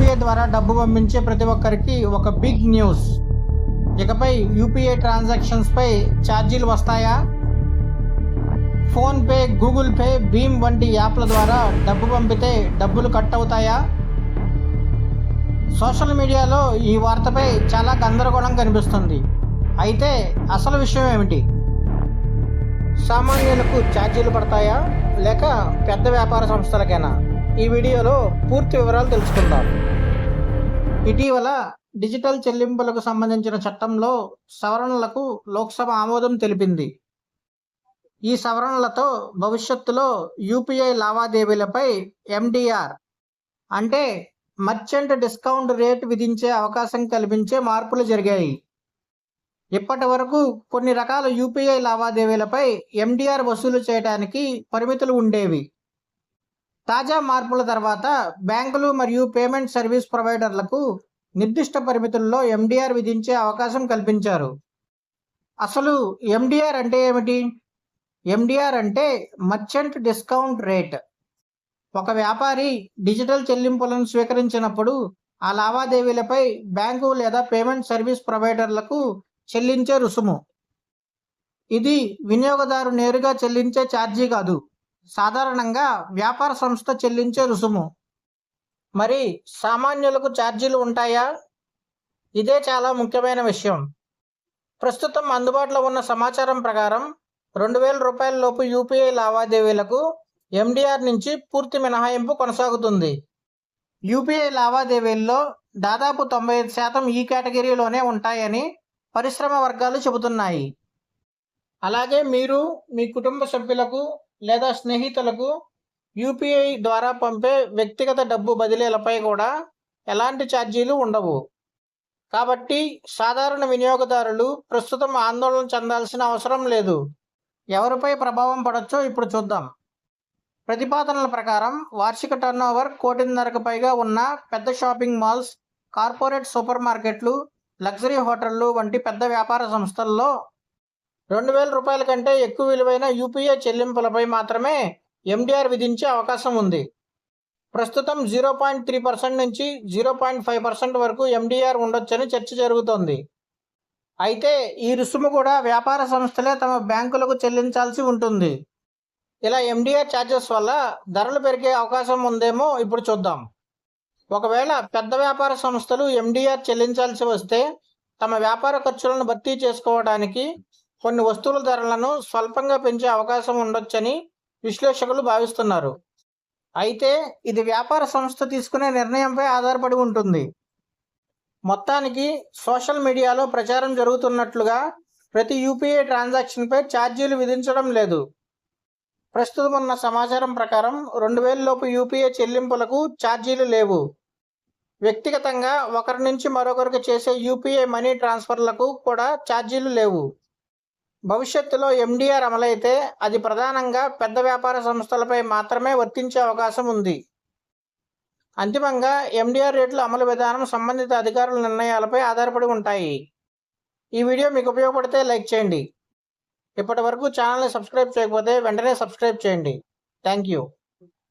UPI ద్వారా డబ్బు పంపించే ప్రతి ఒక్కరికి ఒక బిగ్ న్యూస్. ఇకపై యూపీఐ ట్రాన్సాక్షన్స్పై ఛార్జీలు వస్తాయా? ఫోన్పే, గూగుల్ పే, భీమ్ వంటి యాప్ల ద్వారా డబ్బు పంపితే డబ్బులు కట్ అవుతాయా? సోషల్ మీడియాలో ఈ వార్తపై చాలా గందరగోళం కనిపిస్తుంది. అయితే అసలు విషయం ఏమిటి? సామాన్యులకు ఛార్జీలు పడతాయా లేక పెద్ద వ్యాపార సంస్థలకేనా? ఈ వీడియోలో పూర్తి వివరాలు తెలుసుకుందాం. ఇటీవల డిజిటల్ చెల్లింపులకు సంబంధించిన చట్టంలో సవరణలకు లోక్సభ ఆమోదం తెలిపింది. ఈ సవరణలతో భవిష్యత్తులో యూపీఐ లావాదేవీలపై ఎండిఆర్ అంటే మర్చెంట్ డిస్కౌంట్ రేట్ విధించే అవకాశం కల్పించే మార్పులు జరిగాయి. ఇప్పటి వరకు కొన్ని రకాల యూపీఐ లావాదేవీలపై ఎండిఆర్ వసూలు చేయడానికి పరిమితులు ఉండేవి. తాజా మార్పుల తర్వాత బ్యాంకులు మరియు పేమెంట్ సర్వీస్ ప్రొవైడర్లకు నిర్దిష్ట పరిమితుల్లో ఎండిఆర్ విధించే అవకాశం కల్పించారు. అసలు ఎండిఆర్ అంటే ఏమిటి? ఎండిఆర్ అంటే మర్చెంట్ డిస్కౌంట్ రేట్. ఒక వ్యాపారి డిజిటల్ చెల్లింపులను స్వీకరించినప్పుడు ఆ లావాదేవీలపై బ్యాంకు లేదా పేమెంట్ సర్వీస్ ప్రొవైడర్లకు చెల్లించే రుసుము. ఇది వినియోగదారు నేరుగా చెల్లించే ఛార్జీ కాదు, సాధారణంగా వ్యాపార సంస్థ చెల్లించే రుసుము. మరి సామాన్యులకు ఛార్జీలు ఉంటాయా? ఇదే చాలా ముఖ్యమైన విషయం. ప్రస్తుతం అందుబాటులో ఉన్న సమాచారం ప్రకారం 2,000 రూపాయల లోపు యూపీఐ లావాదేవీలకు ఎండిఆర్ నుంచి పూర్తి మినహాయింపు కొనసాగుతుంది. యూపీఐ లావాదేవీల్లో దాదాపు 95% ఈ కేటగిరీలోనే ఉంటాయని పరిశ్రమ వర్గాలు చెబుతున్నాయి. అలాగే మీరు మీ కుటుంబ సభ్యులకు లేదా స్నేహితులకు యూపీఐ ద్వారా పంపే వ్యక్తిగత డబ్బు బదిలీలపై కూడా ఎలాంటి ఛార్జీలు ఉండవు. కాబట్టి సాధారణ వినియోగదారులు ప్రస్తుతం ఆందోళన చెందాల్సిన అవసరం లేదు. ఎవరిపై ప్రభావం పడొచ్చో ఇప్పుడు చూద్దాం. ప్రతిపాదనల ప్రకారం వార్షిక టర్నోవర్ 1,50,00,000కు పైగా ఉన్న పెద్ద షాపింగ్ మాల్స్, కార్పొరేట్ సూపర్ మార్కెట్లు, లగ్జరీ హోటళ్లు వంటి పెద్ద వ్యాపార సంస్థల్లో 2,000 రూపాయల కంటే ఎక్కువ విలువైన యూపీఐ చెల్లింపులపై మాత్రమే ఎండిఆర్ విధించే అవకాశం ఉంది. ప్రస్తుతం 0.3% నుంచి 0.5% వరకు ఎండిఆర్ ఉండొచ్చని చర్చ జరుగుతోంది. అయితే ఈ రుసుము కూడా వ్యాపార సంస్థలే తమ బ్యాంకులకు చెల్లించాల్సి ఉంటుంది. ఇలా ఎండిఆర్ ఛార్జెస్ వల్ల ధరలు పెరిగే అవకాశం ఉందేమో ఇప్పుడు చూద్దాం. ఒకవేళ పెద్ద వ్యాపార సంస్థలు ఎండిఆర్ చెల్లించాల్సి వస్తే తమ వ్యాపార ఖర్చులను భర్తీ చేసుకోవడానికి కొన్ని వస్తువుల ధరలను స్వల్పంగా పెంచే అవకాశం ఉండొచ్చని విశ్లేషకులు భావిస్తున్నారు. అయితే ఇది వ్యాపార సంస్థ తీసుకునే నిర్ణయంపై ఆధారపడి ఉంటుంది. మొత్తానికి సోషల్ మీడియాలో ప్రచారం జరుగుతున్నట్లుగా ప్రతి యూపీఐ ట్రాన్సాక్షన్పై ఛార్జీలు విధించడం లేదు. ప్రస్తుతం ఉన్న సమాచారం ప్రకారం 2,000 లోపు యూపీఐ చెల్లింపులకు ఛార్జీలు లేవు. వ్యక్తిగతంగా ఒకరి నుంచి మరొకరికి చేసే యూపీఐ మనీ ట్రాన్స్ఫర్లకు కూడా ఛార్జీలు లేవు. భవిష్యత్తులో ఎండిఆర్ అమలైతే అది ప్రధానంగా పెద్ద వ్యాపార సంస్థలపై మాత్రమే వర్తించే అవకాశం ఉంది. అంతిమంగా ఎండిఆర్ రేట్ల అమలు విధానం సంబంధిత అధికారుల నిర్ణయాలపై ఆధారపడి ఉంటాయి. ఈ వీడియో మీకు ఉపయోగపడితే లైక్ చేయండి. ఇప్పటి వరకు ఛానల్ని సబ్స్క్రైబ్ చేయకపోతే వెంటనే సబ్స్క్రైబ్ చేయండి. Thank you.